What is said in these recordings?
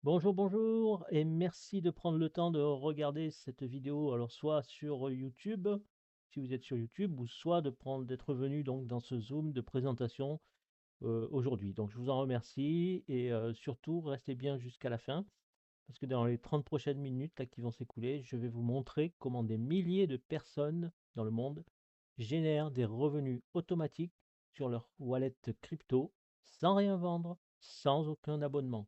Bonjour, bonjour, et merci de prendre le temps de regarder cette vidéo, alors soit sur YouTube, si vous êtes sur YouTube, ou soit d'être venu donc dans ce Zoom de présentation aujourd'hui. Donc je vous en remercie et surtout restez bien jusqu'à la fin, parce que dans les 30 prochaines minutes là, qui vont s'écouler, je vais vous montrer comment des milliers de personnes dans le monde génèrent des revenus automatiques sur leur wallet crypto sans rien vendre, sans aucun abonnement.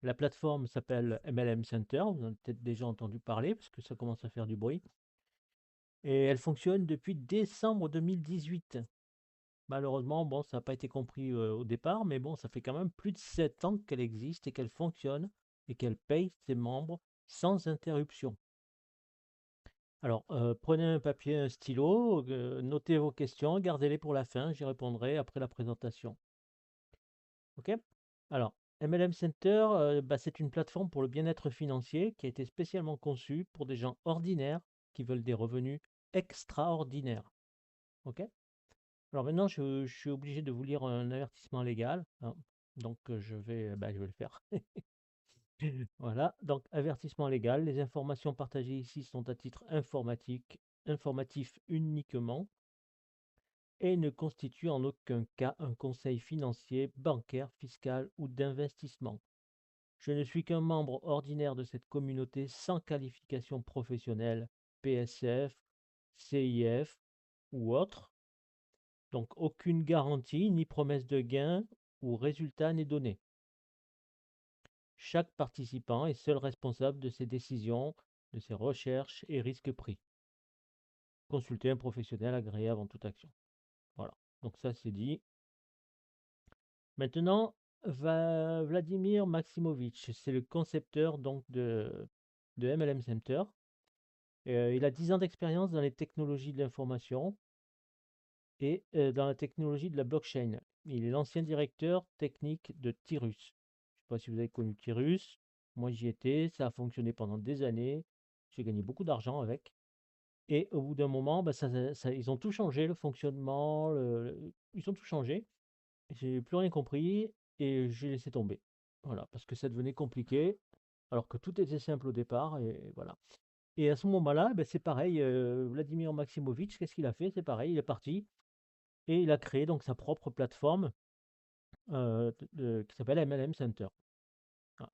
La plateforme s'appelle MLM Center, vous en avez peut-être déjà entendu parler parce que ça commence à faire du bruit. Et elle fonctionne depuis décembre 2018. Malheureusement, bon, ça n'a pas été compris au départ, mais bon, ça fait quand même plus de 7 ans qu'elle existe et qu'elle fonctionne et qu'elle paye ses membres sans interruption. Alors, prenez un papier, un stylo, notez vos questions, gardez-les pour la fin, j'y répondrai après la présentation. Ok? Alors, MLM Center, c'est une plateforme pour le bien-être financier qui a été spécialement conçue pour des gens ordinaires qui veulent des revenus extraordinaires. Ok? Alors maintenant, je suis obligé de vous lire un avertissement légal, hein. Donc, je vais le faire. Voilà. Donc, avertissement légal. Les informations partagées ici sont à titre informatif uniquement et ne constituent en aucun cas un conseil financier, bancaire, fiscal ou d'investissement. Je ne suis qu'un membre ordinaire de cette communauté sans qualification professionnelle, PSF, CIF ou autre. Donc aucune garantie ni promesse de gain ou résultat n'est donnée. Chaque participant est seul responsable de ses décisions, de ses recherches et risques pris. Consultez un professionnel agréé avant toute action. Voilà. Donc ça c'est dit. Maintenant, Vladimir Maximovitch, c'est le concepteur donc de MLM Center. Il a 10 ans d'expérience dans les technologies de l'information et dans la technologie de la blockchain. Il est l'ancien directeur technique de Tirus. Je ne sais pas si vous avez connu Tirus. Moi, j'y étais. Ça a fonctionné pendant des années. J'ai gagné beaucoup d'argent avec. Et au bout d'un moment, ils ont tout changé, le fonctionnement. Ils ont tout changé. J'ai plus rien compris et j'ai laissé tomber. Voilà, parce que ça devenait compliqué, alors que tout était simple au départ. Et voilà. Et à ce moment-là, c'est pareil, Vladimir Maximovitch, qu'est-ce qu'il a fait? C'est pareil, il est parti et il a créé donc sa propre plateforme qui s'appelle MLM Center. Ah,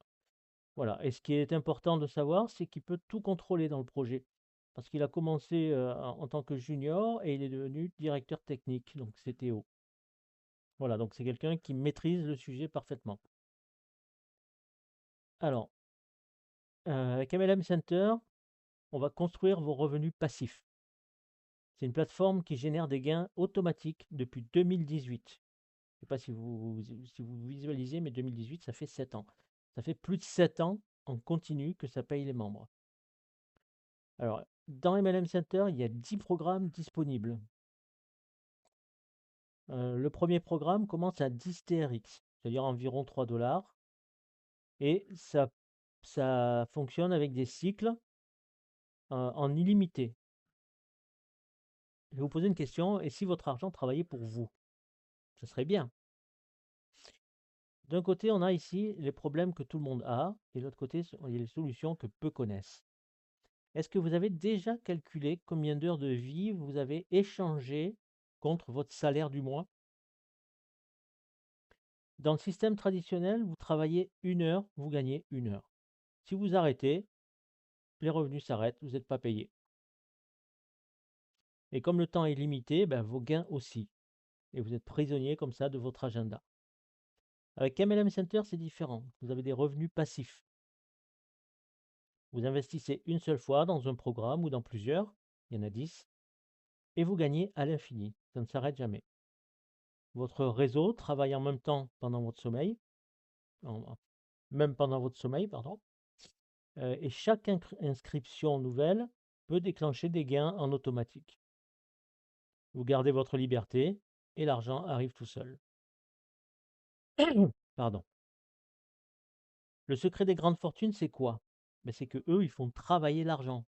voilà. Et ce qui est important de savoir, c'est qu'il peut tout contrôler dans le projet. Parce qu'il a commencé en tant que junior et il est devenu directeur technique, donc CTO. Voilà, donc c'est quelqu'un qui maîtrise le sujet parfaitement. Alors, avec MLM Center, on va construire vos revenus passifs. C'est une plateforme qui génère des gains automatiques depuis 2018. Je ne sais pas si vous visualisez, mais 2018, ça fait 7 ans. Ça fait plus de 7 ans en continu que ça paye les membres. Alors, dans MLM Center, il y a 10 programmes disponibles. Le premier programme commence à 10 TRX, c'est-à-dire environ 3 dollars. Et ça fonctionne avec des cycles en illimité. Je vais vous poser une question, et si votre argent travaillait pour vous? Ça serait bien. D'un côté, on a ici les problèmes que tout le monde a, et de l'autre côté, il y a les solutions que peu connaissent. Est-ce que vous avez déjà calculé combien d'heures de vie vous avez échangé contre votre salaire du mois? Dans le système traditionnel, vous travaillez 1 heure, vous gagnez 1 heure. Si vous arrêtez, les revenus s'arrêtent, vous n'êtes pas payé. Et comme le temps est limité, vos gains aussi. Et vous êtes prisonnier comme ça de votre agenda. Avec MLM Center, c'est différent. Vous avez des revenus passifs. Vous investissez une seule fois dans un programme ou dans plusieurs, il y en a 10, et vous gagnez à l'infini. Ça ne s'arrête jamais. Votre réseau travaille en même temps pendant votre sommeil, même pendant votre sommeil, pardon, et chaque inscription nouvelle peut déclencher des gains en automatique. Vous gardez votre liberté et l'argent arrive tout seul. Pardon. Le secret des grandes fortunes, c'est quoi? C'est que eux, ils font travailler l'argent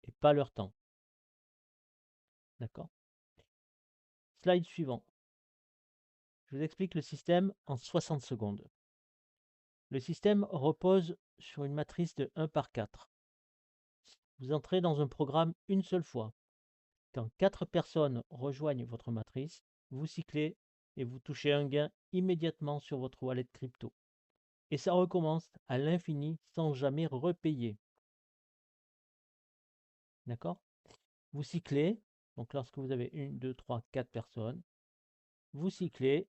et pas leur temps. D'accord? Slide suivant. Je vous explique le système en 60 secondes. Le système repose sur une matrice de 1 par 4. Vous entrez dans un programme une seule fois. Quand 4 personnes rejoignent votre matrice, vous cyclez et vous touchez un gain immédiatement sur votre wallet crypto. Et ça recommence à l'infini sans jamais repayer. D'accord? Vous cyclez, donc lorsque vous avez 1, 2, 3, 4 personnes, vous cyclez,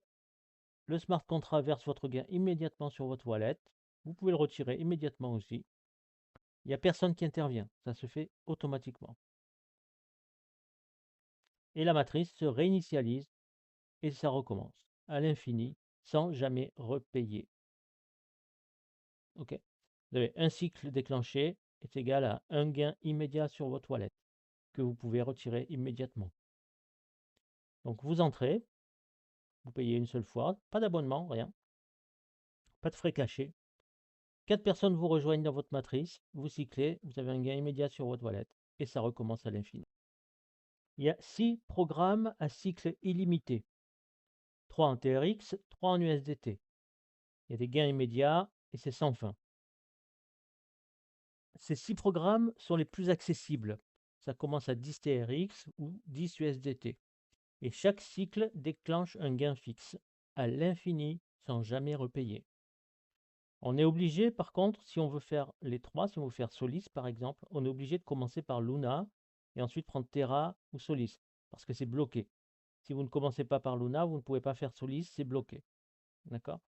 le smart contract verse votre gain immédiatement sur votre wallet. Vous pouvez le retirer immédiatement aussi. Il n'y a personne qui intervient, ça se fait automatiquement. Et la matrice se réinitialise et ça recommence à l'infini sans jamais repayer. Ok. Vous avez un cycle déclenché est égal à un gain immédiat sur votre wallet que vous pouvez retirer immédiatement. Donc vous entrez, vous payez une seule fois, pas d'abonnement, rien, pas de frais cachés. 4 personnes vous rejoignent dans votre matrice, vous cyclez, vous avez un gain immédiat sur votre wallet et ça recommence à l'infini. Il y a 6 programmes à cycle illimité. 3 en TRX, 3 en USDT. Il y a des gains immédiats et c'est sans fin. Ces 6 programmes sont les plus accessibles. Ça commence à 10 TRX ou 10 USDT. Et chaque cycle déclenche un gain fixe à l'infini sans jamais repayer. On est obligé, par contre, si on veut faire les 3, si on veut faire Solis par exemple, on est obligé de commencer par Luna et ensuite prendre Terra ou Solis parce que c'est bloqué. Si vous ne commencez pas par Luna, vous ne pouvez pas faire Solis, c'est bloqué. D'accord?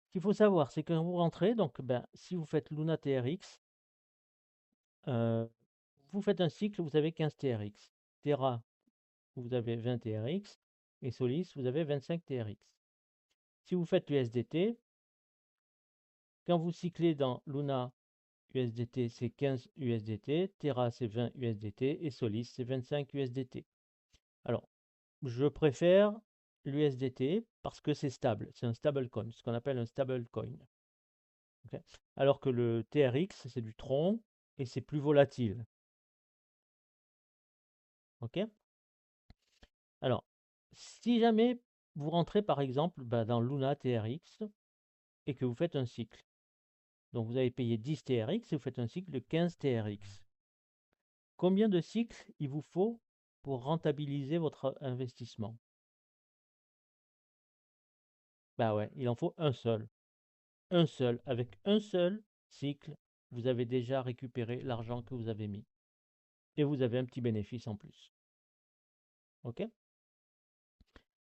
Ce qu'il faut savoir, c'est que quand vous rentrez, donc si vous faites Luna TRX, vous faites un cycle, vous avez 15 TRX. Terra, vous avez 20 TRX. Et Solis, vous avez 25 TRX. Si vous faites l'USDT, quand vous cyclez dans Luna USDT, c'est 15 USDT, Terra, c'est 20 USDT, et Solis, c'est 25 USDT. Alors, je préfère l'USDT parce que c'est stable. C'est un stablecoin, ce qu'on appelle un stablecoin. Okay. Alors que le TRX, c'est du Tron et c'est plus volatile. Ok. Alors, si jamais vous rentrez par exemple dans Luna TRX et que vous faites un cycle, donc vous avez payé 10 TRX et vous faites un cycle de 15 TRX. Combien de cycles il vous faut pour rentabiliser votre investissement? Bah ouais, il en faut un seul. Un seul. Avec un seul cycle, vous avez déjà récupéré l'argent que vous avez mis. Et vous avez un petit bénéfice en plus. OK?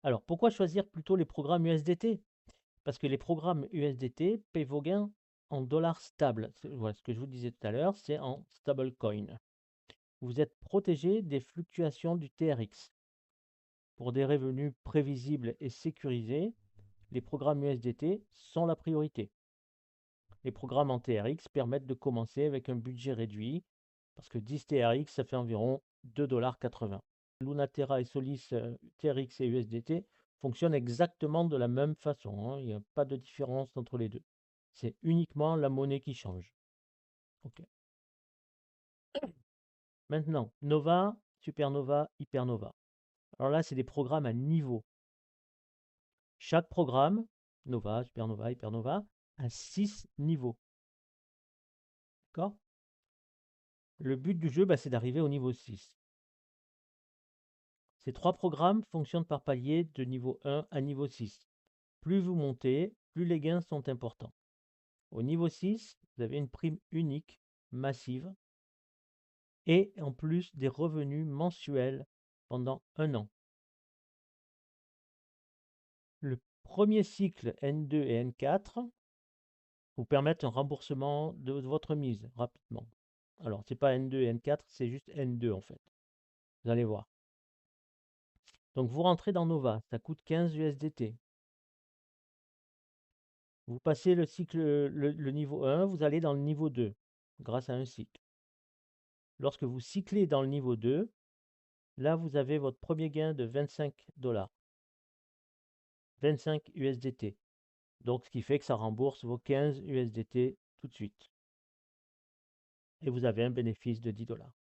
Alors, pourquoi choisir plutôt les programmes USDT? Parce que les programmes USDT paient vos gains en dollars stables. Voilà, ce que je vous disais tout à l'heure, c'est en stablecoin. Vous êtes protégé des fluctuations du TRX. Pour des revenus prévisibles et sécurisés, les programmes USDT sont la priorité. Les programmes en TRX permettent de commencer avec un budget réduit, parce que 10 TRX, ça fait environ 2,80 $. Lunaterra et Solis, TRX et USDT fonctionnent exactement de la même façon. Il n'y a pas de différence entre les deux. C'est uniquement la monnaie qui change. Ok. Maintenant, Nova, Supernova, Hypernova. Alors là, c'est des programmes à niveau. Chaque programme, Nova, Supernova, Hypernova, a 6 niveaux. D'accord? Le but du jeu, c'est d'arriver au niveau 6. Ces 3 programmes fonctionnent par palier de niveau 1 à niveau 6. Plus vous montez, plus les gains sont importants. Au niveau 6, vous avez une prime unique, massive, et en plus des revenus mensuels pendant un an. Le premier cycle N2 et N4 vous permettent un remboursement de votre mise rapidement. Alors, ce n'est pas N2 et N4, c'est juste N2 en fait. Vous allez voir. Donc, vous rentrez dans Nova, ça coûte 15 USDT. Vous passez le cycle, le niveau 1, vous allez dans le niveau 2, grâce à un cycle. Lorsque vous cyclez dans le niveau 2, là, vous avez votre premier gain de 25 $, 25 USDT. Donc, ce qui fait que ça rembourse vos 15 USDT tout de suite. Et vous avez un bénéfice de 10 $.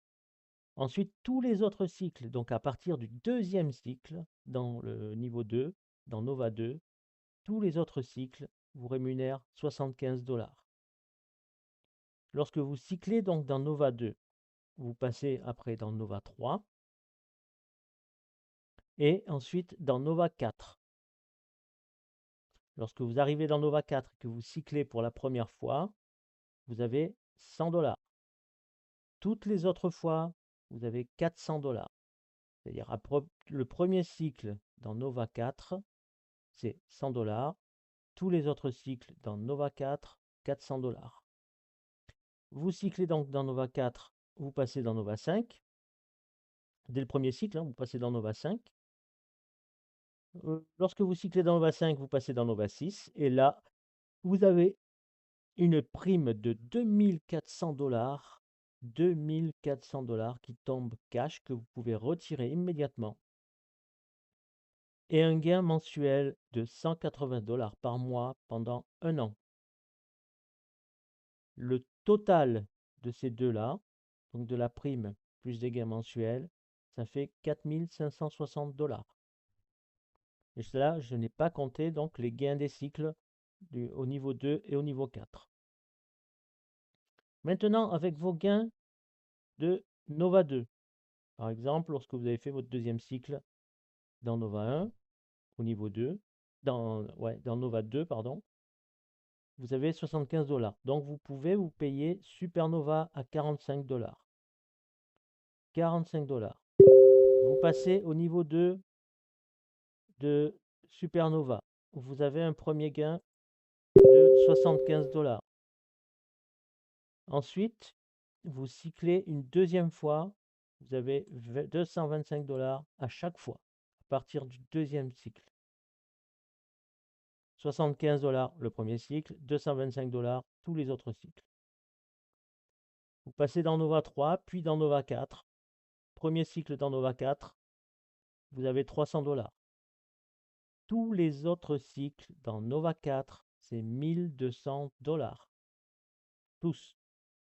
Ensuite, tous les autres cycles, donc à partir du deuxième cycle, dans le niveau 2, dans Nova 2, tous les autres cycles vous rémunère 75 $. Lorsque vous cyclez donc dans Nova 2, vous passez après dans Nova 3 et ensuite dans Nova 4. Lorsque vous arrivez dans Nova 4 et que vous cyclez pour la première fois, vous avez 100 $. Toutes les autres fois, vous avez 400 $. C'est-à-dire le premier cycle dans Nova 4, c'est 100 $. Tous les autres cycles dans Nova 4, 400 $. Vous cyclez donc dans Nova 4, vous passez dans Nova 5. Dès le premier cycle, vous passez dans Nova 5. Lorsque vous cyclez dans Nova 5, vous passez dans Nova 6. Et là, vous avez une prime de 2400 $. 2400 $ qui tombe cash, que vous pouvez retirer immédiatement. Et un gain mensuel de 180 $ par mois pendant un an. Le total de ces deux-là, donc de la prime plus des gains mensuels, ça fait 4560 $. Et cela, je n'ai pas compté donc les gains des cycles au niveau 2 et au niveau 4. Maintenant, avec vos gains de Nova 2, par exemple, lorsque vous avez fait votre deuxième cycle dans Nova 1, au niveau 2, dans Nova 2, pardon, vous avez 75 $. Donc, vous pouvez vous payer Supernova à 45 $. 45 $. Vous passez au niveau 2 de Supernova. Vous avez un premier gain de 75 $. Ensuite, vous cyclez une deuxième fois. Vous avez 225 $ à chaque fois, à partir du deuxième cycle. 75 $ le premier cycle, 225 $ tous les autres cycles. Vous passez dans Nova 3, puis dans Nova 4. Premier cycle dans Nova 4, vous avez 300 $. Tous les autres cycles dans Nova 4, c'est 1200 $. Tous.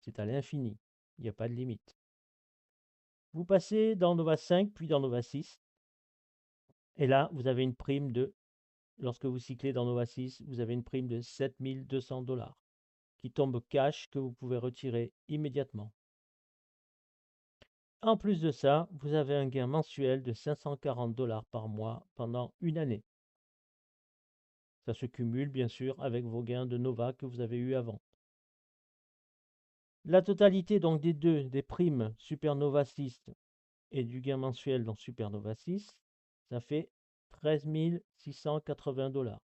C'est à l'infini. Il n'y a pas de limite. Vous passez dans Nova 5, puis dans Nova 6. Et là, vous avez une prime lorsque vous cyclez dans Nova 6, vous avez une prime de 7200 $ qui tombe cash, que vous pouvez retirer immédiatement. En plus de ça, vous avez un gain mensuel de 540 $ par mois pendant une année. Ça se cumule bien sûr avec vos gains de Nova que vous avez eu avant. La totalité donc des primes Supernova 6 et du gain mensuel dans Supernova 6, ça fait 13 680 $.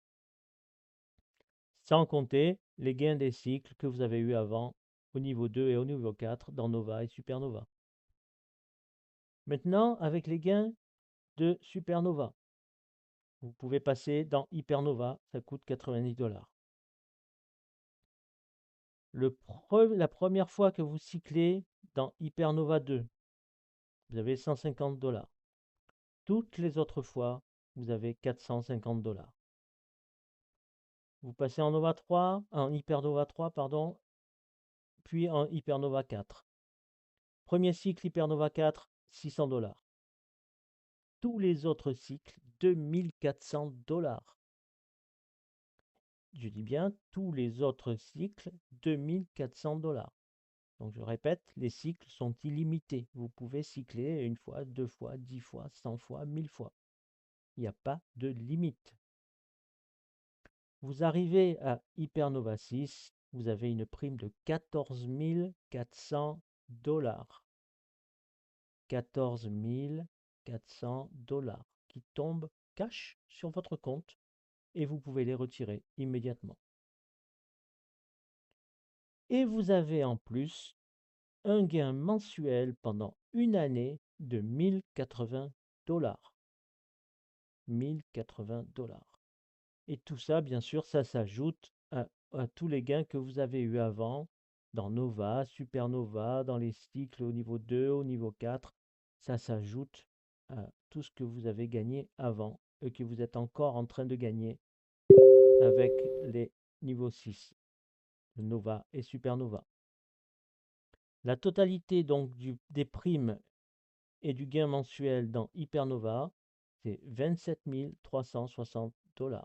Sans compter les gains des cycles que vous avez eu avant au niveau 2 et au niveau 4 dans Nova et Supernova. Maintenant, avec les gains de Supernova, vous pouvez passer dans Hypernova, ça coûte 90 $. La première fois que vous cyclez dans Hypernova 2, vous avez 150 $. Toutes les autres fois, vous avez 450 $. Vous passez en Nova 3, en Hypernova 3, pardon, puis en Hypernova 4. Premier cycle Hypernova 4, 600 $. Tous les autres cycles, 2400 $. Je dis bien tous les autres cycles, 2400 $. Donc je répète, les cycles sont illimités. Vous pouvez cycler une fois, 2 fois, 10 fois, 100 fois, 1000 fois. Il n'y a pas de limite. Vous arrivez à Hypernova 6, vous avez une prime de 14 400 $. 14 400 $ qui tombent cash sur votre compte et vous pouvez les retirer immédiatement. Et vous avez en plus un gain mensuel pendant une année de 1080 $. 1080 $. Et tout ça, bien sûr, ça s'ajoute à tous les gains que vous avez eu avant dans Nova, Supernova, dans les cycles au niveau 2, au niveau 4. Ça s'ajoute à tout ce que vous avez gagné avant et que vous êtes encore en train de gagner avec les niveaux 6, Nova et Supernova. La totalité donc des primes et du gain mensuel dans Hypernova, c'est 27 360 $.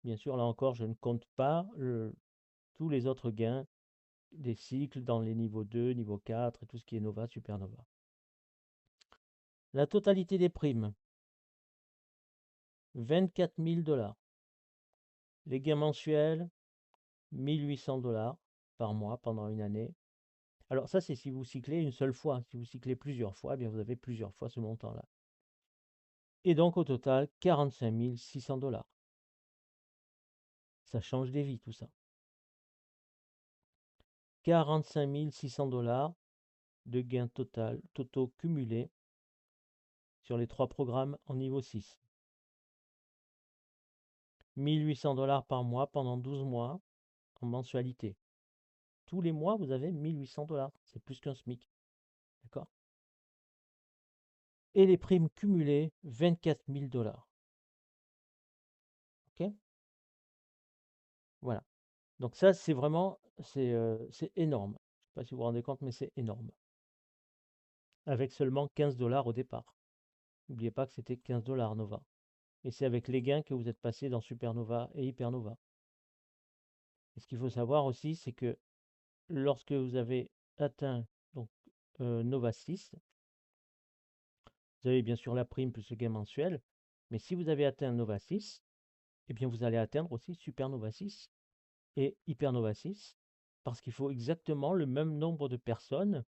Bien sûr, là encore, je ne compte pas tous les autres gains des cycles dans les niveaux 2, niveau 4 et tout ce qui est Nova, Supernova. La totalité des primes, 24 000 $. Les gains mensuels, 1800 $ par mois pendant une année. Alors ça, c'est si vous cyclez une seule fois. Si vous cyclez plusieurs fois, eh bien vous avez plusieurs fois ce montant-là. Et donc au total, 45 600 $. Ça change des vies, tout ça. 45 600 $ de gains totaux cumulés sur les 3 programmes en niveau 6. 1800 $ par mois pendant 12 mois en mensualité. Tous les mois, vous avez 1800 $. C'est plus qu'un SMIC. D'accord? Et les primes cumulées, 24 000 $. OK? Voilà. Donc ça, c'est vraiment, c'est énorme. Je ne sais pas si vous vous rendez compte, mais c'est énorme. Avec seulement 15 $ au départ. N'oubliez pas que c'était 15 $ Nova. Et c'est avec les gains que vous êtes passé dans Supernova et Hypernova. Et ce qu'il faut savoir aussi, c'est que lorsque vous avez atteint donc, Nova 6, vous avez bien sûr la prime plus le gain mensuel, mais si vous avez atteint Nova 6, eh bien vous allez atteindre aussi Supernova 6 et Hypernova 6, parce qu'il faut exactement le même nombre de personnes.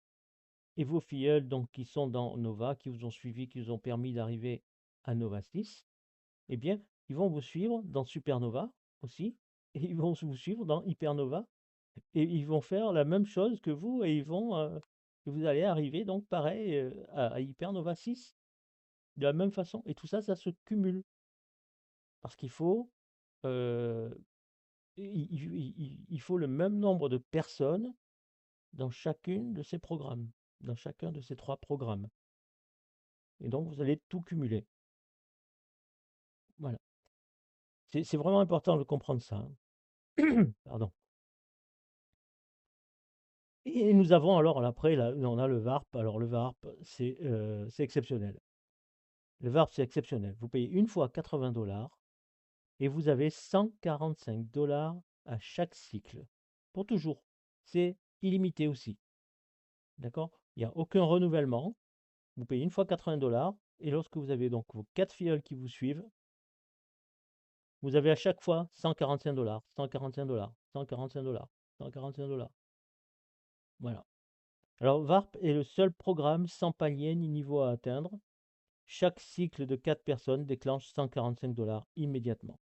Et vos filleuls donc, qui sont dans Nova, qui vous ont suivi, qui vous ont permis d'arriver à Nova 6, eh bien, ils vont vous suivre dans Supernova aussi, et ils vont vous suivre dans Hypernova, et ils vont faire la même chose que vous, et vous allez arriver donc pareil à Hypernova 6, de la même façon. Et tout ça, ça se cumule, parce qu'il faut, euh, il faut le même nombre de personnes dans chacune de ces programmes, dans chacun de ces 3 programmes. Et donc, vous allez tout cumuler. Voilà. C'est vraiment important de comprendre ça. Pardon. Et nous avons alors, après, là, on a le VARP. Alors, le VARP, c'est exceptionnel. Le VARP, c'est exceptionnel. Vous payez une fois 80 $ et vous avez 145 $ à chaque cycle. Pour toujours. C'est illimité aussi. D'accord? Il n'y a aucun renouvellement. Vous payez une fois 80 $ et lorsque vous avez donc vos 4 filleuls qui vous suivent, vous avez à chaque fois 145 $, 145 $, 145 $, 145 $. Voilà. Alors, VARP est le seul programme sans palier ni niveau à atteindre. Chaque cycle de 4 personnes déclenche 145 $ immédiatement.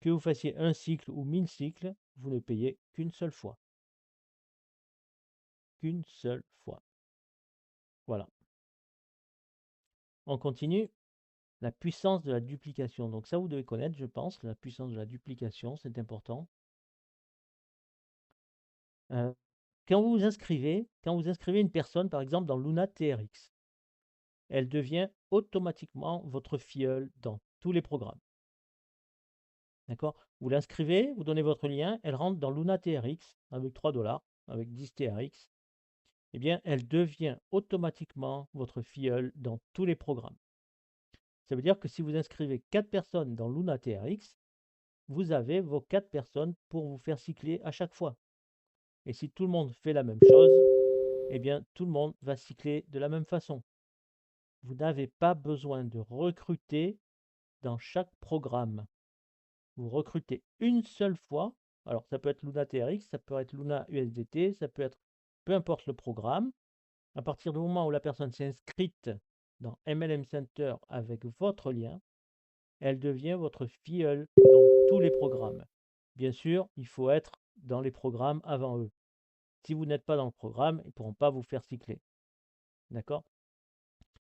Que vous fassiez un cycle ou 1000 cycles, vous ne payez qu'une seule fois. Qu'une seule fois. Voilà. On continue. La puissance de la duplication. Donc ça, vous devez connaître, je pense, la puissance de la duplication, c'est important. Euh, quand vous inscrivez une personne, par exemple, dans Luna TRX, elle devient automatiquement votre filleule dans tous les programmes. D'accord? Vous l'inscrivez, vous donnez votre lien, elle rentre dans Luna TRX avec 3 $, avec 10 TRX. Eh bien, elle devient automatiquement votre filleule dans tous les programmes. Ça veut dire que si vous inscrivez 4 personnes dans Luna TRX, vous avez vos 4 personnes pour vous faire cycler à chaque fois. Et si tout le monde fait la même chose, eh bien, tout le monde va cycler de la même façon. Vous n'avez pas besoin de recruter dans chaque programme. Vous recrutez une seule fois. Alors, ça peut être Luna TRX, ça peut être Luna USDT, ça peut être peu importe le programme. À partir du moment où la personne s'est inscrite dans MLM Center avec votre lien, elle devient votre filleule dans tous les programmes. Bien sûr, il faut être dans les programmes avant eux. Si vous n'êtes pas dans le programme, ils ne pourront pas vous faire cycler. D'accord?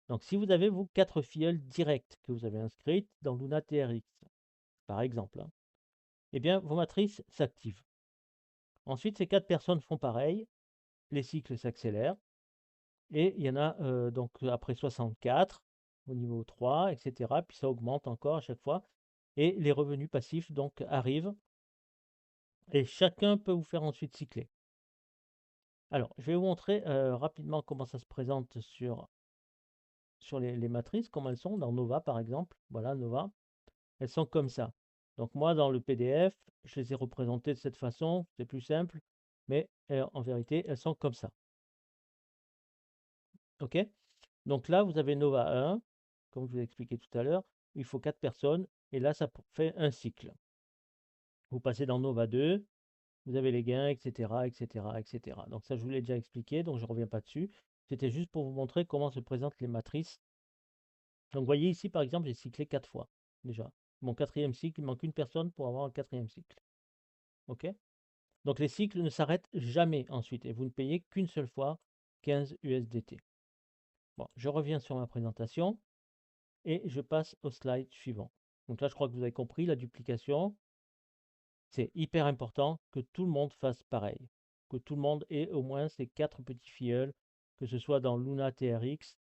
Donc, si vous avez vos 4 filleuls directs que vous avez inscrites dans Luna TRX, par exemple, hein, eh bien, vos matrices s'activent. Ensuite, ces 4 personnes font pareil, les cycles s'accélèrent, et il y en a donc après 64 au niveau 3, etc. Puis ça augmente encore à chaque fois, et les revenus passifs donc arrivent, et chacun peut vous faire ensuite cycler. Alors, je vais vous montrer rapidement comment ça se présente sur les matrices, comment elles sont dans Nova par exemple. Voilà, Nova. Elles sont comme ça. Donc moi, dans le PDF, je les ai représentées de cette façon, c'est plus simple, mais en vérité, elles sont comme ça. OK? Donc là, vous avez Nova 1, comme je vous ai expliqué tout à l'heure, il faut 4 personnes, et là, ça fait un cycle. Vous passez dans Nova 2, vous avez les gains, etc., etc., etc. Donc ça, je vous l'ai déjà expliqué, donc je ne reviens pas dessus. C'était juste pour vous montrer comment se présentent les matrices. Donc vous voyez ici, par exemple, j'ai cyclé 4 fois, déjà. Mon quatrième cycle, il manque une personne pour avoir un quatrième cycle. OK? Donc les cycles ne s'arrêtent jamais ensuite, et vous ne payez qu'une seule fois 15 USDT. Bon, je reviens sur ma présentation, et je passe au slide suivant. Donc là, je crois que vous avez compris, la duplication, c'est hyper important que tout le monde fasse pareil, que tout le monde ait au moins ces 4 petits filleuls, que ce soit dans Luna TRX.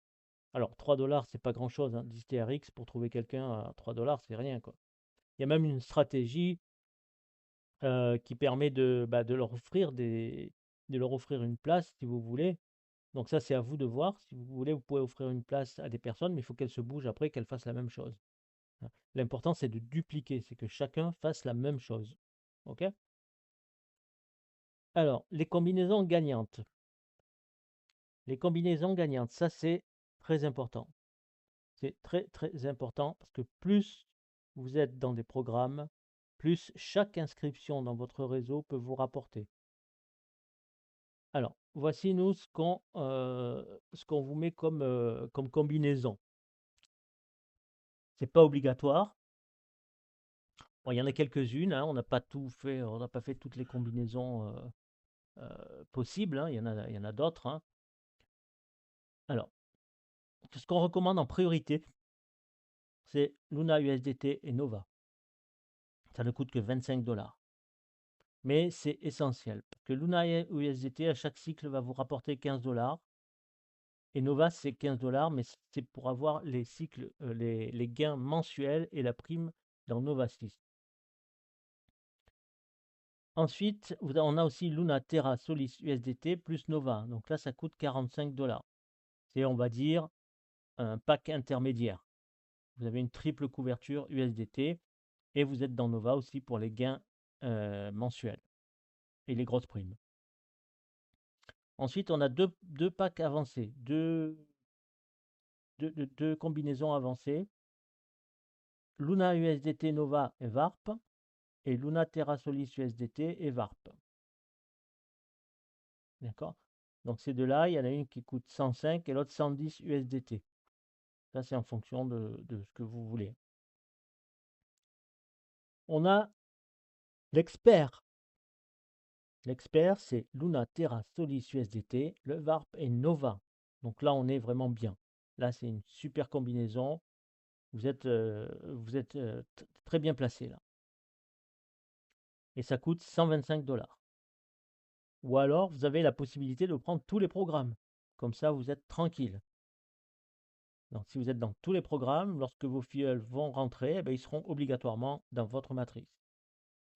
Alors 3 $, c'est pas grand-chose, hein, 10 TRX pour trouver quelqu'un à 3 $, c'est rien, quoi. Il y a même une stratégie qui permet de leur offrir une place si vous voulez. Donc ça, c'est à vous de voir. Si vous voulez, vous pouvez offrir une place à des personnes, mais il faut qu'elles se bougent après, qu'elles fassent la même chose. L'important, c'est de dupliquer, c'est que chacun fasse la même chose. OK? Alors, les combinaisons gagnantes. Les combinaisons gagnantes, ça c'est très important. C'est très très important parce que plus vous êtes dans des programmes, plus chaque inscription dans votre réseau peut vous rapporter. Alors, voici nous ce qu'on vous met comme combinaison. C'est pas obligatoire. Bon, il y en a quelques-unes, hein, on n'a pas tout fait, on n'a pas fait toutes les combinaisons possibles, hein, il y en a d'autres, hein. Alors, ce qu'on recommande en priorité, c'est Luna USDT et Nova. Ça ne coûte que 25 $. Mais c'est essentiel, parce que Luna USDT, à chaque cycle, va vous rapporter 15 $. Et Nova, c'est 15 $, mais c'est pour avoir les cycles, les gains mensuels et la prime dans Nova 6. Ensuite, on a aussi Luna Terra Solis USDT plus Nova. Donc là, ça coûte 45 $. C'est, on va dire, un pack intermédiaire. Vous avez une triple couverture USDT et vous êtes dans Nova aussi pour les gains mensuels et les grosses primes. Ensuite, on a deux packs avancés, deux combinaisons avancées. Luna USDT Nova et VARP et Luna Terra Solis USDT et VARP. D'accord? Donc ces deux-là, il y en a une qui coûte 105 et l'autre 110 USDT. Ça, c'est en fonction de ce que vous voulez. On a l'expert. L'expert, c'est Luna Terra Solis USDT, le VARP et Nova. Donc là, on est vraiment bien. Là, c'est une super combinaison. Vous êtes très bien placé là. Et ça coûte 125 $. Ou alors, vous avez la possibilité de prendre tous les programmes. Comme ça, vous êtes tranquille. Donc, si vous êtes dans tous les programmes, lorsque vos filleuls vont rentrer, ils seront obligatoirement dans votre matrice.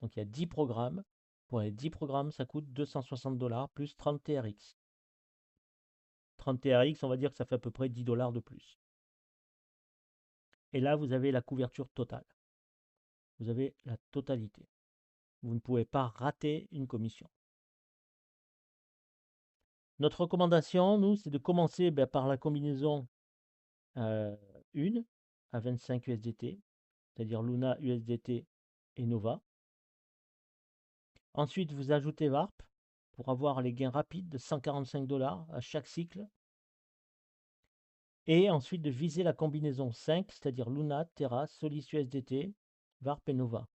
Donc, il y a 10 programmes. Pour les 10 programmes, ça coûte 260 $ plus 30 TRX. 30 TRX, on va dire que ça fait à peu près 10 $ de plus. Et là, vous avez la couverture totale. Vous avez la totalité. Vous ne pouvez pas rater une commission. Notre recommandation, nous, c'est de commencer par la combinaison 1 à 25 USDT, c'est-à-dire Luna USDT et Nova. Ensuite, vous ajoutez VARP pour avoir les gains rapides de 145 $ à chaque cycle. Et ensuite de viser la combinaison 5, c'est-à-dire Luna, Terra, Solis USDT, VARP et Nova.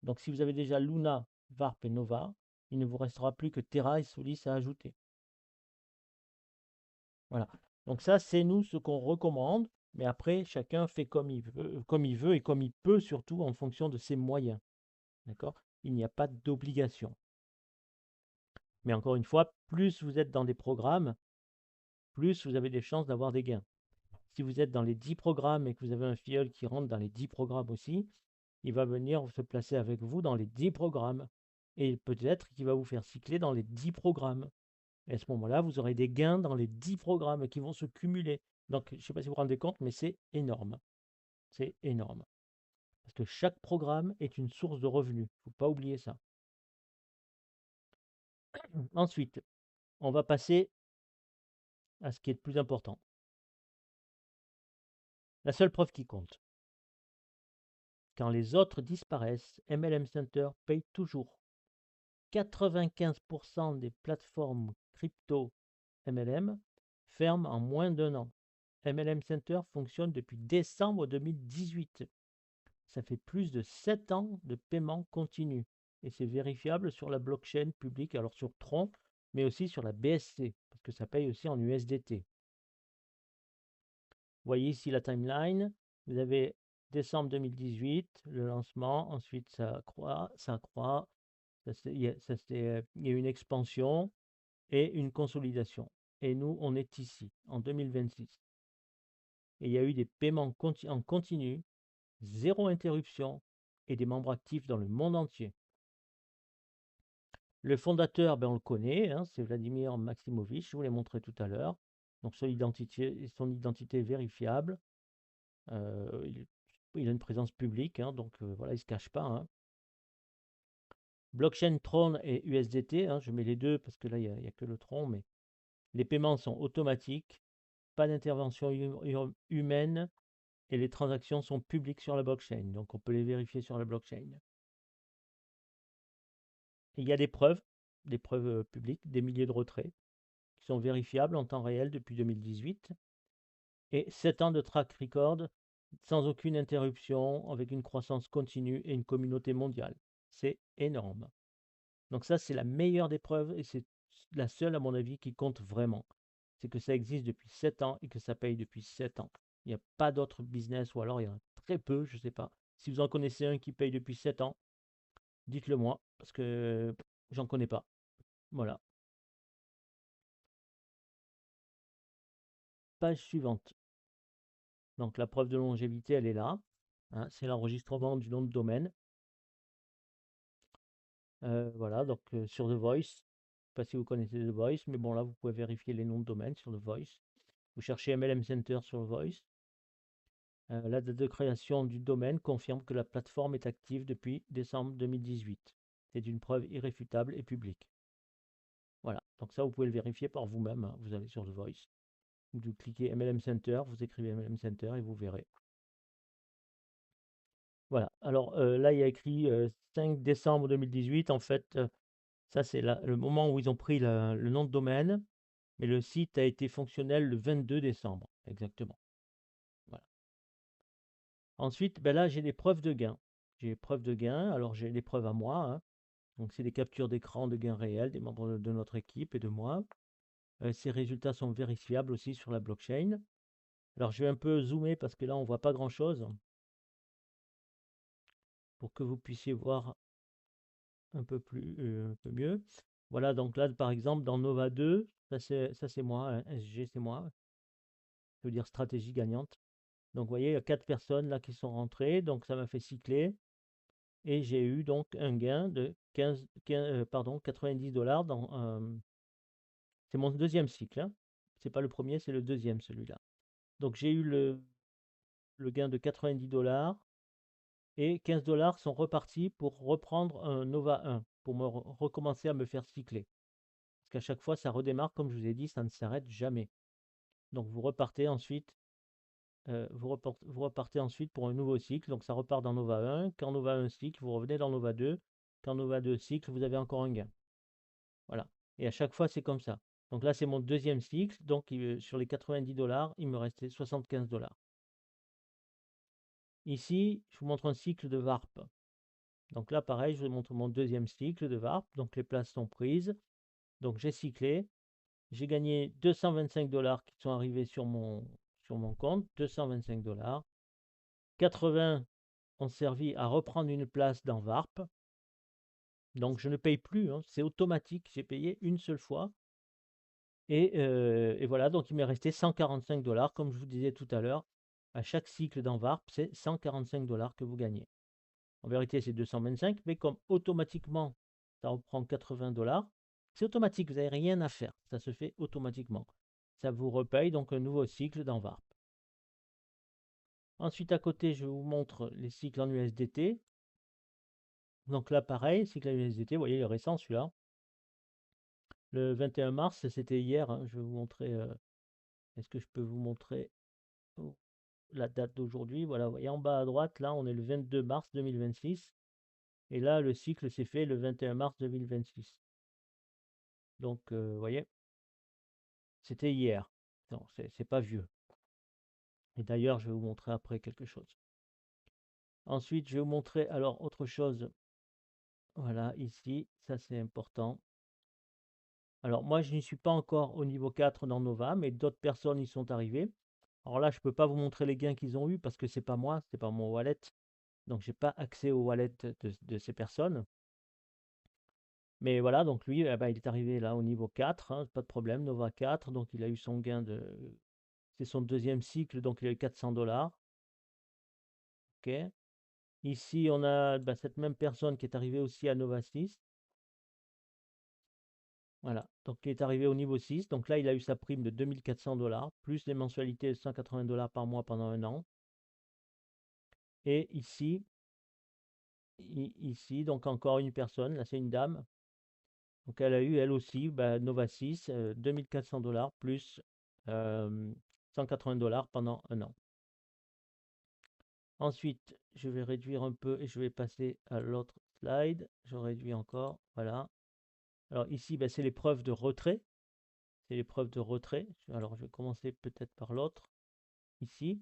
Donc si vous avez déjà Luna, VARP et Nova, il ne vous restera plus que Terra et Solis à ajouter. Voilà. Donc ça, c'est nous ce qu'on recommande, mais après, chacun fait comme il veut et comme il peut, surtout en fonction de ses moyens. D'accord? Il n'y a pas d'obligation. Mais encore une fois, plus vous êtes dans des programmes, plus vous avez des chances d'avoir des gains. Si vous êtes dans les 10 programmes et que vous avez un filleul qui rentre dans les 10 programmes aussi, il va venir se placer avec vous dans les 10 programmes. Et peut-être qu'il va vous faire cycler dans les 10 programmes. Et à ce moment-là, vous aurez des gains dans les 10 programmes qui vont se cumuler. Donc, je ne sais pas si vous vous rendez compte, mais c'est énorme. C'est énorme. Parce que chaque programme est une source de revenus. Il ne faut pas oublier ça. Ensuite, on va passer à ce qui est le plus important. La seule preuve qui compte. Quand les autres disparaissent, MLM Center paye toujours. 95% des plateformes crypto MLM ferment en moins d'1 an. MLM Center fonctionne depuis décembre 2018. Ça fait plus de 7 ans de paiement continu. Et c'est vérifiable sur la blockchain publique, alors sur Tron, mais aussi sur la BSC, parce que ça paye aussi en USDT. Vous voyez ici la timeline. Vous avez décembre 2018, le lancement. Ensuite, ça croît. Il y a une expansion et une consolidation. Et nous, on est ici, en 2026. Et il y a eu des paiements en continu, zéro interruption et des membres actifs dans le monde entier. Le fondateur, ben on le connaît, hein, c'est Vladimir Maximovitch, je vous l'ai montré tout à l'heure. Donc son identité est vérifiable. Il a une présence publique, hein, donc voilà, il ne se cache pas. Hein. Blockchain Tron et USDT, hein, je mets les deux parce que là, il n'y a que le Tron, mais les paiements sont automatiques, pas d'intervention humaine et les transactions sont publiques sur la blockchain. Donc on peut les vérifier sur la blockchain. Et il y a des preuves publiques, des milliers de retraits qui sont vérifiables en temps réel depuis 2018 et 7 ans de track record sans aucune interruption, avec une croissance continue et une communauté mondiale. C'est énorme. Donc ça, c'est la meilleure des preuves et c'est la seule, à mon avis, qui compte vraiment. C'est que ça existe depuis 7 ans et que ça paye depuis 7 ans. Il n'y a pas d'autre business, ou alors il y en a très peu, je ne sais pas. Si vous en connaissez un qui paye depuis 7 ans, dites-le moi, parce que j'en connais pas. Voilà. Page suivante. Donc la preuve de longévité, elle est là. Hein, c'est l'enregistrement du nom de domaine. Voilà, donc sur The Voice. Je ne sais pas si vous connaissez The Voice, mais bon, là, vous pouvez vérifier les noms de domaine sur The Voice. Vous cherchez MLM Center sur The Voice. La date de création du domaine confirme que la plateforme est active depuis décembre 2018. C'est une preuve irréfutable et publique. Voilà, donc ça, vous pouvez le vérifier par vous-même. Hein. Vous allez sur The Voice. Vous cliquez MLM Center, vous écrivez MLM Center et vous verrez. Voilà, alors là, il y a écrit 5 décembre 2018. En fait, ça, c'est le moment où ils ont pris le nom de domaine, mais le site a été fonctionnel le 22 décembre, exactement. Voilà. Ensuite, ben là, j'ai des preuves de gain. J'ai des preuves de gain, alors j'ai des preuves à moi. Hein. Donc, c'est des captures d'écran de gains réels des membres de notre équipe et de moi. Ces résultats sont vérifiables aussi sur la blockchain. Alors, je vais un peu zoomer parce que là, on ne voit pas grand-chose pour que vous puissiez voir un peu mieux. Voilà, donc là, par exemple, dans Nova 2, ça c'est moi, hein, SG c'est moi, ça veut dire stratégie gagnante. Donc vous voyez, il y a 4 personnes là qui sont rentrées, donc ça m'a fait cycler. Et j'ai eu donc un gain de 90 dollars c'est mon deuxième cycle. Hein. C'est pas le premier, c'est le deuxième celui-là. Donc j'ai eu le gain de 90 dollars et 15 dollars sont repartis pour reprendre un Nova 1, pour me recommencer à me faire cycler. Parce qu'à chaque fois, ça redémarre, comme je vous ai dit, ça ne s'arrête jamais. Donc vous repartez ensuite, vous repartez ensuite pour un nouveau cycle. Donc ça repart dans Nova 1. Quand Nova 1 cycle, vous revenez dans Nova 2. Quand Nova 2 cycle, vous avez encore un gain. Voilà. Et à chaque fois, c'est comme ça. Donc là, c'est mon deuxième cycle. Donc sur les 90 dollars, il me restait 75 dollars. Ici, je vous montre un cycle de VARP. Donc là, pareil, je vous montre mon deuxième cycle de VARP. Donc les places sont prises. Donc j'ai cyclé. J'ai gagné 225 dollars qui sont arrivés sur mon compte. 225 dollars. 80 ont servi à reprendre une place dans VARP. Donc je ne paye plus. Hein, c'est automatique. J'ai payé une seule fois. Et voilà, donc il m'est resté 145 dollars, comme je vous disais tout à l'heure. À chaque cycle dans VARP, c'est 145 dollars que vous gagnez. En vérité, c'est 225, mais comme automatiquement, ça reprend 80 dollars, c'est automatique, vous n'avez rien à faire. Ça se fait automatiquement. Ça vous repaye donc un nouveau cycle dans VARP. Ensuite, à côté, je vous montre les cycles en USDT. Donc là, pareil, cycle en USDT, vous voyez, il est récent celui-là. Le 21 mars, c'était hier, hein. Je vais vous montrer. Est-ce que je peux vous montrer la date d'aujourd'hui? Voilà, vous voyez en bas à droite, là, on est le 22 mars 2026. Et là, le cycle s'est fait le 21 mars 2026. Donc, vous voyez, c'était hier. Non, c'est pas vieux. Et d'ailleurs, je vais vous montrer après quelque chose. Ensuite, je vais vous montrer alors autre chose. Voilà, ici, ça c'est important. Alors moi, je n'y suis pas encore au niveau 4 dans Nova, mais d'autres personnes y sont arrivées. Alors là, je ne peux pas vous montrer les gains qu'ils ont eu parce que c'est pas moi, c'est pas mon wallet. Donc j'ai pas accès au wallet de ces personnes. Mais voilà, donc lui, eh ben, il est arrivé là au niveau 4, hein, pas de problème, Nova 4. Donc il a eu son gain de. C'est son deuxième cycle, donc il a eu 400 $. OK. Ici, on a ben, cette même personne qui est arrivée aussi à Nova 6. Voilà, donc il est arrivé au niveau 6. Donc là, il a eu sa prime de 2400 $, plus les mensualités de 180 $ par mois pendant un an. Et ici, donc encore une personne, là c'est une dame. Donc elle a eu elle aussi bah, Nova 6, 2400 $ plus 180 $ pendant un an. Ensuite, je vais réduire un peu et je vais passer à l'autre slide. Je réduis encore, voilà. Alors ici, bah, c'est l'épreuve de retrait. C'est l'épreuve de retrait. Alors je vais commencer peut-être par l'autre. Ici.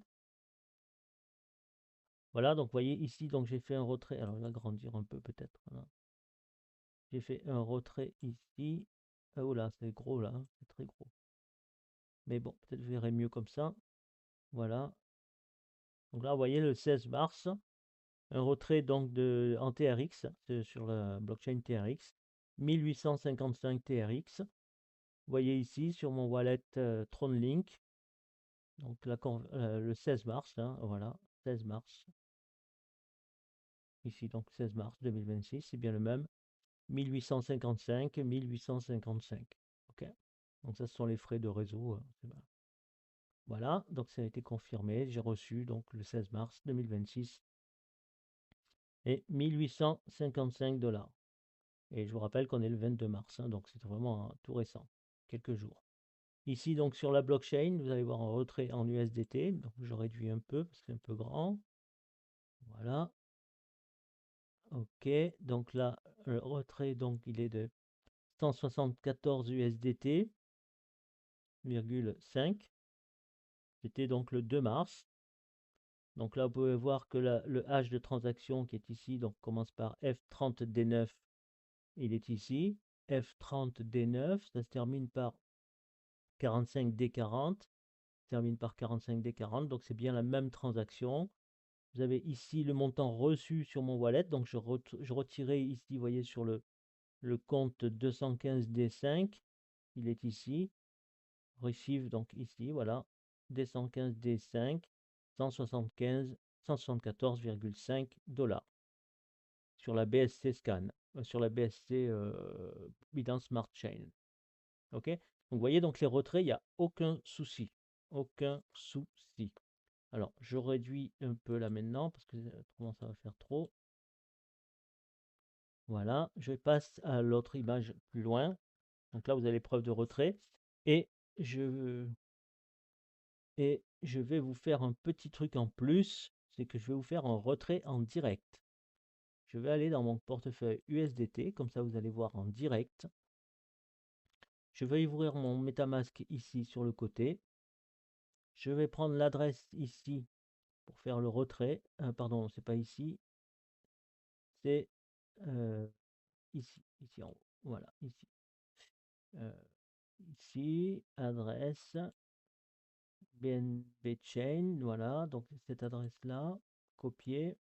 Voilà, donc vous voyez ici, donc j'ai fait un retrait. Alors, je vais agrandir un peu peut-être. Voilà. J'ai fait un retrait ici. Oh là, c'est gros là, hein, c'est très gros. Mais bon, peut-être je verrai mieux comme ça. Voilà. Donc là, vous voyez le 16 mars, un retrait donc en TRX, sur la blockchain TRX, 1855 TRX. Vous voyez ici sur mon wallet TronLink, donc le 16 mars, là, voilà, 16 mars. Ici, donc 16 mars 2026, c'est bien le même. 1855, 1855. OK. Donc ça, ce sont les frais de réseau. Voilà, donc ça a été confirmé. J'ai reçu donc le 16 mars 2026 et 1855 $. Et je vous rappelle qu'on est le 22 mars, hein, donc c'est vraiment tout récent, quelques jours. Ici, donc sur la blockchain, vous allez voir un retrait en USDT. Donc je réduis un peu parce que c'est un peu grand. Voilà. OK. Donc là, le retrait, donc il est de 174 USDT, 5. C'était donc le 2 mars. Donc là, vous pouvez voir que le hash de transaction qui est ici, donc commence par F30D9, il est ici. F30D9, ça se termine par 45D40, termine par 45D40, donc c'est bien la même transaction. Vous avez ici le montant reçu sur mon wallet, donc je retirais ici, vous voyez, sur le compte 215D5, il est ici. Receive, donc ici, voilà, D115D5, 174,5 $ sur la BSC Scan, sur la BSC Binance Smart Chain. OK. Donc, vous voyez, donc les retraits, il n'y a aucun souci. Aucun souci. Alors, je réduis un peu là maintenant parce que autrement ça va faire trop. Voilà, je passe à l'autre image plus loin. Donc là, vous avez preuve de retrait. Et je vais vous faire un petit truc en plus, c'est que je vais vous faire un retrait en direct. Je vais aller dans mon portefeuille USDT, comme ça vous allez voir en direct. Je vais ouvrir mon MetaMask ici sur le côté. Je vais prendre l'adresse ici pour faire le retrait. Pardon, c'est pas ici, c'est ici en haut. Voilà, ici. Ici, adresse BNB Chain, voilà, donc cette adresse-là, copier.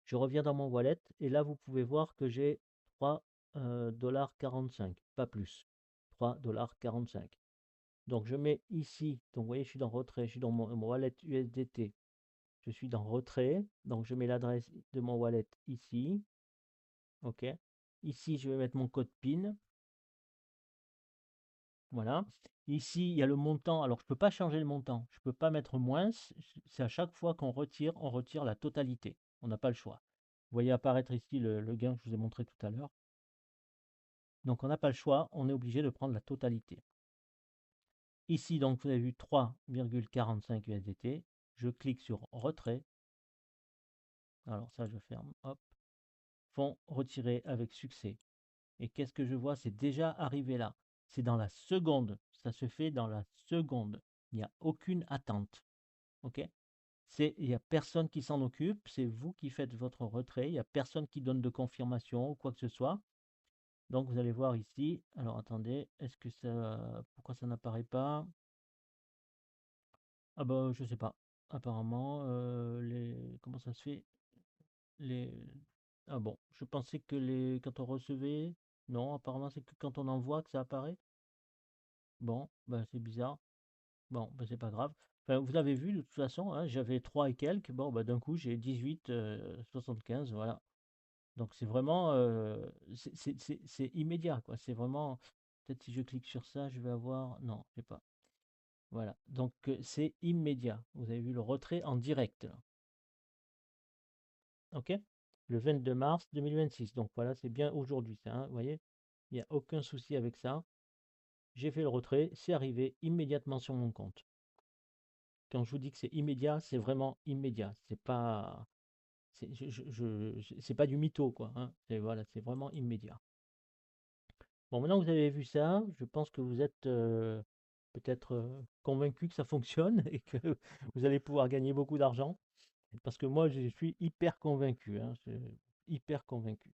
Je reviens dans mon wallet et là, vous pouvez voir que j'ai 3,45 $, pas plus. 3,45 $. Donc, je mets ici, donc vous voyez, je suis dans retrait, je suis dans mon wallet USDT. Je suis dans retrait, donc je mets l'adresse de mon wallet ici. OK. Ici, je vais mettre mon code PIN. Voilà. Ici, il y a le montant. Alors, je ne peux pas changer le montant. Je ne peux pas mettre moins. C'est à chaque fois qu'on retire, on retire la totalité. On n'a pas le choix. Vous voyez apparaître ici le gain que je vous ai montré tout à l'heure. Donc, on n'a pas le choix. On est obligé de prendre la totalité. Ici, donc, vous avez vu 3,45 USDT. Je clique sur retrait. Alors, ça, je ferme. Hop. Fonds retiré avec succès. Et qu'est-ce que je vois? C'est déjà arrivé là. C'est dans la seconde. Ça se fait dans la seconde. Il n'y a aucune attente. OK? Il n'y a personne qui s'en occupe. C'est vous qui faites votre retrait. Il n'y a personne qui donne de confirmation ou quoi que ce soit. Donc, vous allez voir ici. Alors, attendez. Est-ce que ça. Pourquoi ça n'apparaît pas? Ah bah, je sais pas. Apparemment, comment ça se fait? Les... Ah bon, je pensais que quand on recevait. Non, apparemment, c'est que quand on envoie que ça apparaît. Bon, ben c'est bizarre. Bon, ben c'est pas grave. Enfin, vous avez vu, de toute façon, hein, j'avais 3 et quelques. Bon, ben d'un coup, j'ai 18, 75, voilà. Donc c'est vraiment, c'est immédiat, quoi. C'est vraiment, peut-être si je clique sur ça, je vais avoir, non, je sais pas. Voilà. Donc c'est immédiat. Vous avez vu le retrait en direct, là. OK? Le 22 mars 2026. Donc voilà, c'est bien aujourd'hui, ça, hein, vous voyez? Il n'y a aucun souci avec ça. J'ai fait le retrait, c'est arrivé immédiatement sur mon compte. Quand je vous dis que c'est immédiat, c'est vraiment immédiat. C'est pas, c'est pas du mytho, quoi, hein. Voilà, c'est vraiment immédiat. Bon, maintenant que vous avez vu ça, je pense que vous êtes peut-être convaincu que ça fonctionne et que vous allez pouvoir gagner beaucoup d'argent. Parce que moi, je suis hyper convaincu, hein, hyper convaincu.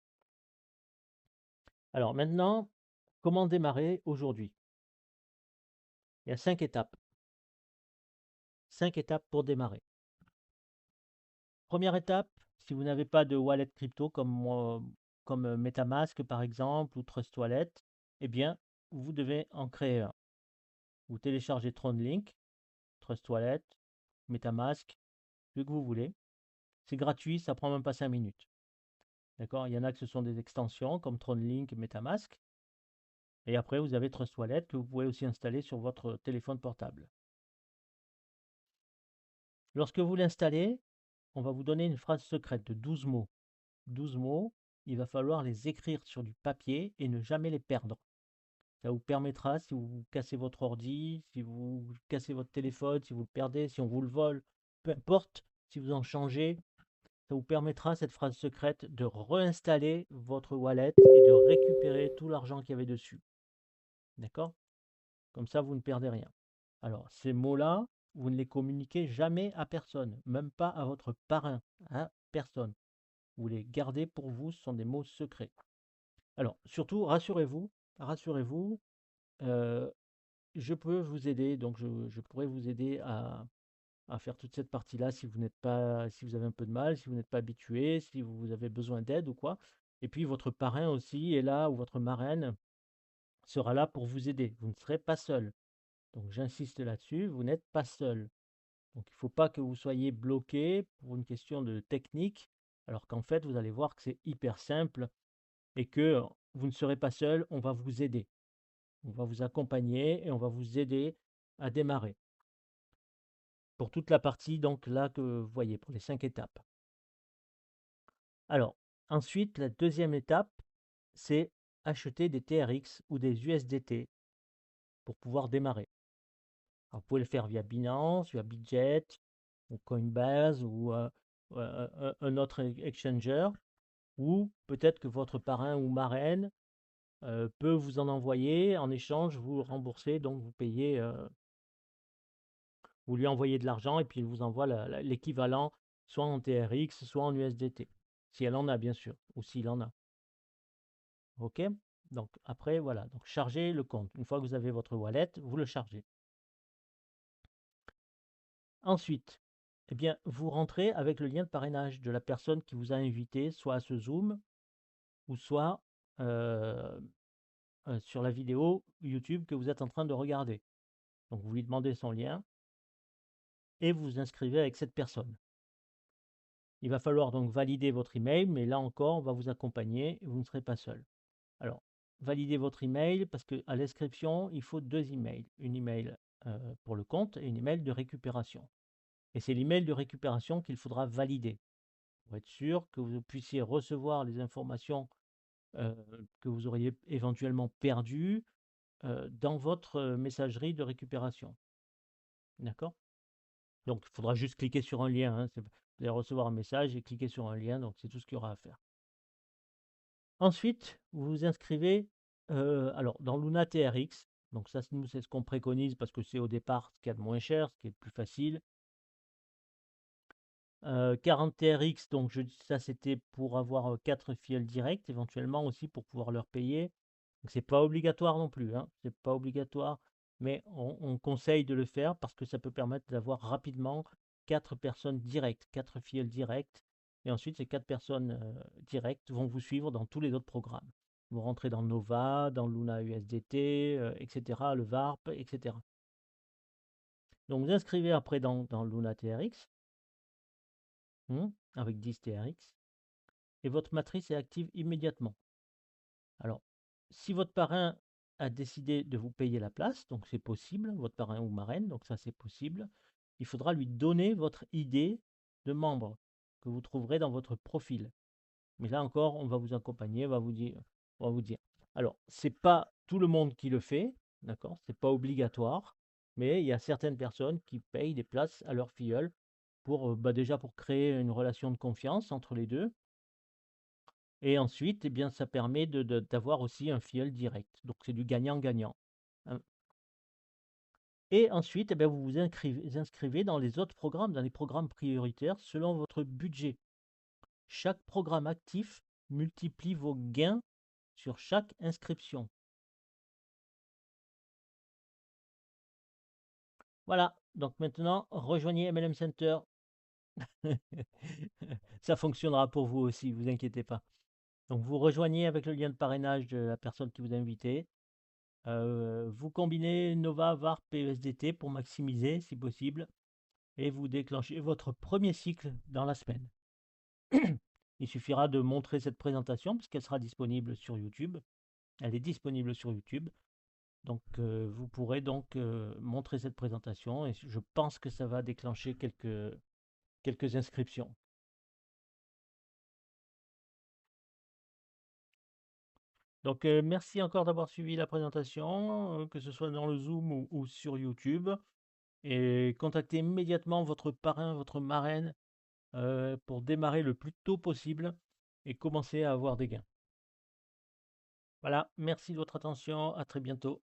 Alors maintenant, comment démarrer aujourd'hui? Il y a 5 étapes. 5 étapes pour démarrer. Première étape, si vous n'avez pas de wallet crypto comme moi, comme MetaMask par exemple ou Trust Wallet, eh bien, vous devez en créer un. Vous téléchargez TronLink, Trust Wallet, MetaMask, ce que vous voulez. C'est gratuit, ça prend même pas 5 minutes. D'accord? Il y en a que ce sont des extensions comme TronLink, MetaMask. Et après, vous avez Trust Wallet que vous pouvez aussi installer sur votre téléphone portable. Lorsque vous l'installez, on va vous donner une phrase secrète de 12 mots. 12 mots, il va falloir les écrire sur du papier et ne jamais les perdre. Ça vous permettra, si vous cassez votre ordi, si vous cassez votre téléphone, si vous le perdez, si on vous le vole, peu importe, si vous en changez, ça vous permettra, cette phrase secrète, de réinstaller votre wallet et de récupérer tout l'argent qu'il y avait dessus. D'accord? Comme ça, vous ne perdez rien. Alors, ces mots-là, vous ne les communiquez jamais à personne, même pas à votre parrain, à personne. Vous les gardez pour vous, ce sont des mots secrets. Alors, surtout, rassurez-vous, euh, je peux vous aider, donc je pourrais vous aider à faire toute cette partie-là si vous n'êtes pas, si vous avez un peu de mal, si vous n'êtes pas habitué, si vous avez besoin d'aide ou quoi. Et puis votre parrain aussi est là, ou votre marraine sera là pour vous aider. Vous ne serez pas seul. Donc j'insiste là-dessus, vous n'êtes pas seul. Donc il ne faut pas que vous soyez bloqué pour une question de technique, alors qu'en fait vous allez voir que c'est hyper simple et que vous ne serez pas seul, on va vous aider. On va vous accompagner et on va vous aider à démarrer. Pour toute la partie donc là que vous voyez, pour les 5 étapes. Alors, ensuite, la deuxième étape, c'est acheter des TRX ou des USDT pour pouvoir démarrer. Alors, vous pouvez le faire via Binance, via Bitget, ou Coinbase, ou un autre exchanger, ou peut-être que votre parrain ou marraine peut vous en envoyer. En échange, vous remboursez, donc vous payez, vous lui envoyez de l'argent et puis il vous envoie l'équivalent soit en TRX, soit en USDT. Si elle en a, bien sûr, ou s'il en a. OK? Donc après, voilà. Donc chargez le compte. Une fois que vous avez votre wallet, vous le chargez. Ensuite, eh bien, vous rentrez avec le lien de parrainage de la personne qui vous a invité, soit à ce Zoom, ou soit euh, sur la vidéo YouTube que vous êtes en train de regarder. Donc vous lui demandez son lien et vous vous inscrivez avec cette personne. Il va falloir donc valider votre email, mais là encore, on va vous accompagner et vous ne serez pas seul. Alors, valider votre email parce qu'à l'inscription, il faut 2 emails. Une email pour le compte et une email de récupération. Et c'est l'email de récupération qu'il faudra valider pour être sûr que vous puissiez recevoir les informations que vous auriez éventuellement perdues dans votre messagerie de récupération. D'accord? Donc, il faudra juste cliquer sur un lien, hein. Vous allez recevoir un message et cliquer sur un lien, donc c'est tout ce qu'il y aura à faire. Ensuite, vous vous inscrivez alors dans Luna TRX. Donc ça, nous, c'est ce qu'on préconise parce que c'est au départ ce qu'il y a de moins cher, ce qui est le plus facile. 40 TRX, donc ça c'était pour avoir 4 filleuls directs, éventuellement aussi pour pouvoir leur payer. Donc c'est pas obligatoire non plus, hein, c'est pas obligatoire, mais on conseille de le faire parce que ça peut permettre d'avoir rapidement 4 personnes directes, 4 filleuls directs, et ensuite ces 4 personnes directes vont vous suivre dans tous les autres programmes. Vous rentrez dans Nova, dans Luna USDT, etc., le VARP, etc. Donc vous inscrivez après dans Luna TRX, avec 10 TRX, et votre matrice est active immédiatement. Alors, si votre parrain a décidé de vous payer la place, donc c'est possible, votre parrain ou marraine, donc ça c'est possible, il faudra lui donner votre ID de membre que vous trouverez dans votre profil. Mais là encore, on va vous accompagner, on va vous dire. Alors, c'est pas tout le monde qui le fait, d'accord? C'est pas obligatoire, mais il y a certaines personnes qui payent des places à leur filleul pour déjà pour créer une relation de confiance entre les deux. Et ensuite, eh bien, ça permet d'avoir aussi un filleul direct. Donc c'est du gagnant-gagnant. Hein. Et ensuite, eh bien, vous vous inscrivez dans les autres programmes, dans les programmes prioritaires selon votre budget. Chaque programme actif multiplie vos gains sur chaque inscription. Voilà, donc maintenant, rejoignez MLM Center. Ça fonctionnera pour vous aussi, vous inquiétez pas. Donc vous rejoignez avec le lien de parrainage de la personne qui vous a invité. Vous combinez Nova, VARP et USDT pour maximiser si possible. Et vous déclenchez votre premier cycle dans la semaine. Il suffira de montrer cette présentation puisqu'elle sera disponible sur YouTube. Elle est disponible sur YouTube. Donc vous pourrez donc montrer cette présentation et je pense que ça va déclencher quelques inscriptions. Donc merci encore d'avoir suivi la présentation, que ce soit dans le Zoom ou sur YouTube. Et contactez immédiatement votre parrain, votre marraine pour démarrer le plus tôt possible et commencer à avoir des gains. Voilà, merci de votre attention, à très bientôt.